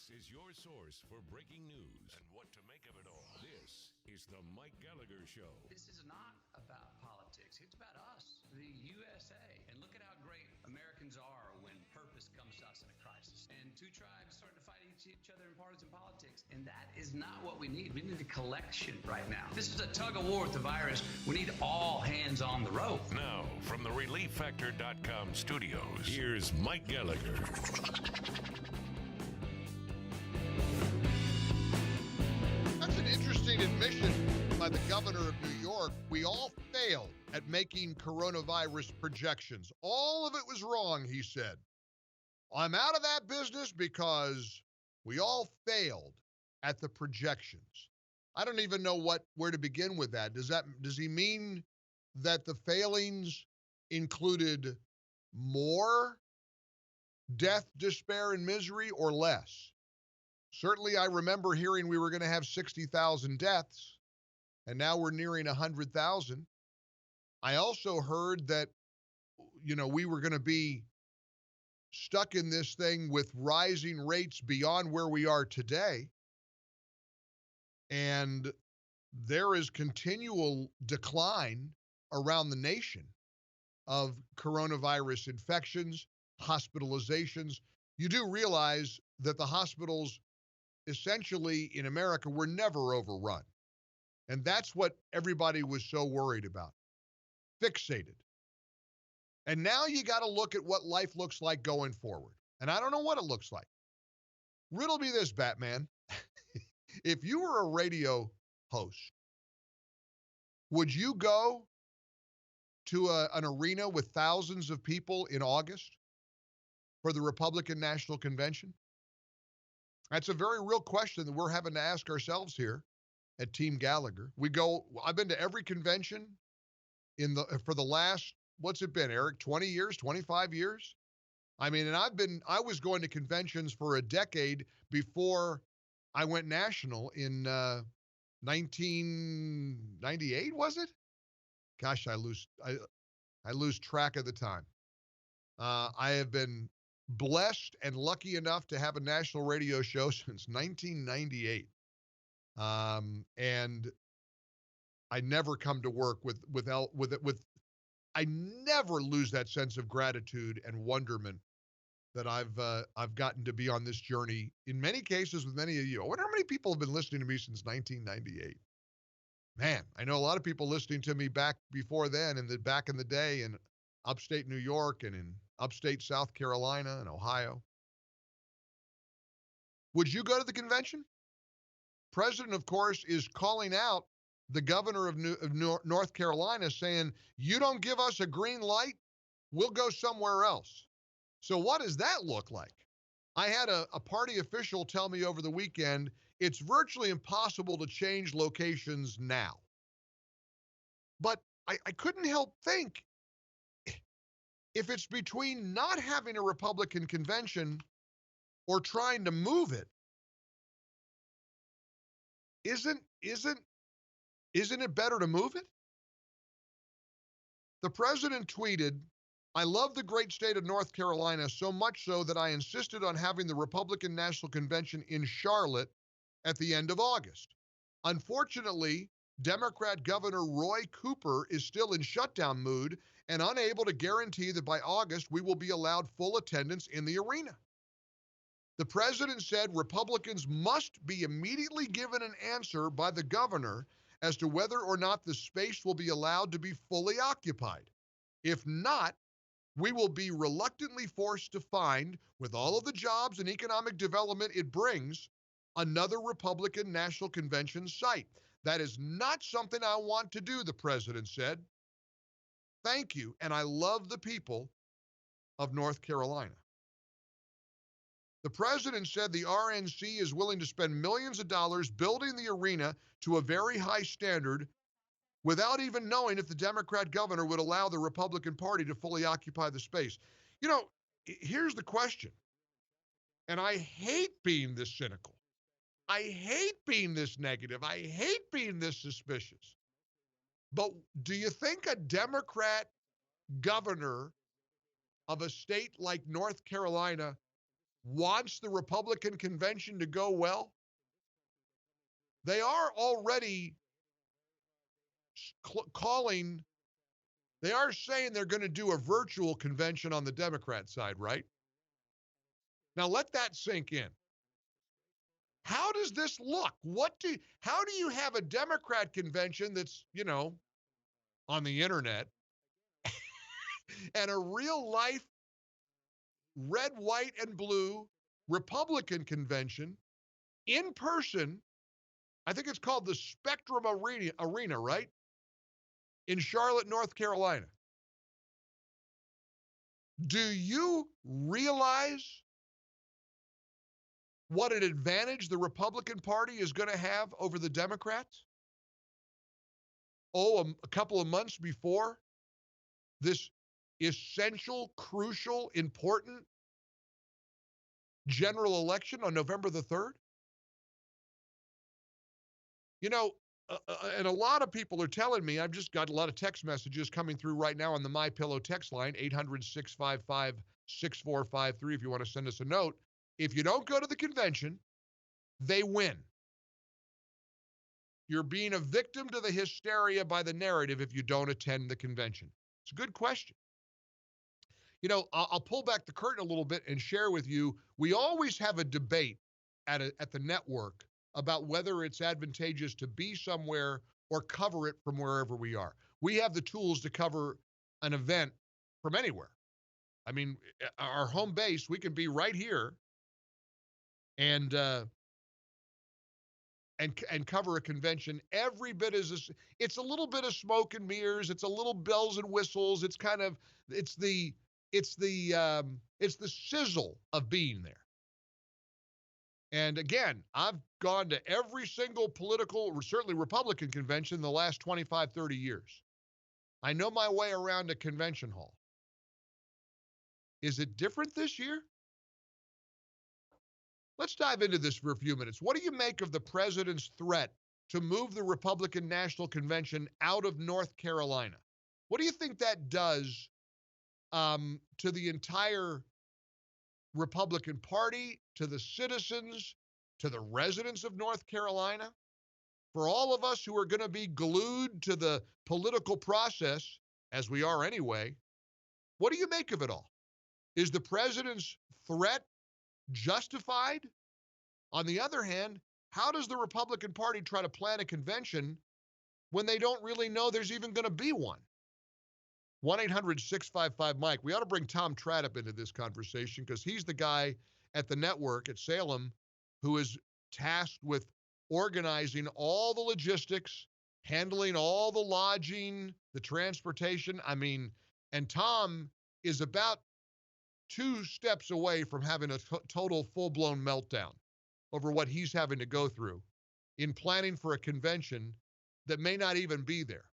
This is your source for breaking news and what to make of it all. This is the Mike Gallagher Show. This is not about politics. It's about us, the USA. And look at how great Americans are when purpose comes to us in a crisis. And two tribes start to fight each other in partisan politics. And that is not what we need. We need a collection right now. This is a tug of war with the virus. We need all hands on the rope. Now, from the ReliefFactor.com studios, here's Mike Gallagher. That's an interesting admission by the governor of New York. We all failed at making coronavirus projections. All of it was wrong, he said. I'm out of that business because we all failed at the projections. I don't even know where to begin with that. Does he mean that the failings included more death, despair, and misery or less? Certainly, I remember hearing we were going to have 60,000 deaths, and now we're nearing 100,000. I also heard that, we were going to be stuck in this thing with rising rates beyond where we are today. And there is continual decline around the nation of coronavirus infections, hospitalizations. You do realize that the hospitals essentially in America were never overrun. And that's what everybody was so worried about, fixated. And now you got to look at what life looks like going forward. And I don't know what it looks like. Riddle me this, Batman. If you were a radio host, would you go to an arena with thousands of people in August for the Republican National Convention? That's a very real question that we're having to ask ourselves here at Team Gallagher. I've been to every convention for the last, what's it been, Eric, 20 years, 25 years? I mean, and I was going to conventions for a decade before I went national in 1998, was it? Gosh, I lose track of the time. I have been blessed and lucky enough to have a national radio show since 1998. And I never come to work with I never lose that sense of gratitude and wonderment that I've gotten to be on this journey, in many cases with many of you. I wonder how many people have been listening to me since 1998. Man, I know a lot of people listening to me back before then and back in the day in upstate New York and in upstate South Carolina and Ohio. Would you go to the convention? President, of course, is calling out the governor of North Carolina, saying, you don't give us a green light, we'll go somewhere else. So what does that look like? I had a party official tell me over the weekend, it's virtually impossible to change locations now. But I couldn't help think, if it's between not having a Republican convention or trying to move it, isn't it better to move it? The president tweeted, I love the great state of North Carolina so much so that I insisted on having the Republican National Convention in Charlotte at the end of August. Unfortunately, Democrat Governor Roy Cooper is still in shutdown mood and unable to guarantee that by August we will be allowed full attendance in the arena. The president said Republicans must be immediately given an answer by the governor as to whether or not the space will be allowed to be fully occupied. If not, we will be reluctantly forced to find, with all of the jobs and economic development it brings, another Republican National Convention site. That is not something I want to do, the president said. Thank you, and I love the people of North Carolina. The president said the RNC is willing to spend millions of dollars building the arena to a very high standard without even knowing if the Democrat governor would allow the Republican Party to fully occupy the space. Here's the question, and I hate being this cynical. I hate being this negative. I hate being this suspicious. But do you think a Democrat governor of a state like North Carolina wants the Republican convention to go well? They are already they are saying they're going to do a virtual convention on the Democrat side, right? Now let that sink in. How does this look? How do you have a Democrat convention that's, on the internet and a real life red, white, and blue Republican convention in person? I think it's called the Spectrum Arena, right? In Charlotte, North Carolina. Do you realize what an advantage the Republican Party is going to have over the Democrats? A couple of months before this essential, crucial, important general election on November the 3rd? And a lot of people are telling me, I've just got a lot of text messages coming through right now on the MyPillow text line, 800-655-6453 if you want to send us a note. If you don't go to the convention, they win. You're being a victim to the hysteria by the narrative if you don't attend the convention. It's a good question. I'll pull back the curtain a little bit and share with you, we always have a debate at the network about whether it's advantageous to be somewhere or cover it from wherever we are. We have the tools to cover an event from anywhere. I mean, our home base, we can be right here and cover a convention every bit it's a little bit of smoke and mirrors, it's a little bells and whistles, it's the sizzle of being there. And again, I've gone to every single political, or certainly Republican convention in the last 25, 30 years. I know my way around a convention hall. Is it different this year? Let's dive into this for a few minutes. What do you make of the president's threat to move the Republican National Convention out of North Carolina? What do you think that does to the entire Republican Party, to the citizens, to the residents of North Carolina? For all of us who are going to be glued to the political process, as we are anyway, what do you make of it all? Is the president's threat justified? On the other hand, how does the Republican Party try to plan a convention when they don't really know there's even going to be one? 1-800-655-MIKE. We ought to bring Tom Tradup into this conversation because he's the guy at the network at Salem who is tasked with organizing all the logistics, handling all the lodging, the transportation. And Tom is about 2 steps away from having a total full-blown meltdown over what he's having to go through in planning for a convention that may not even be there.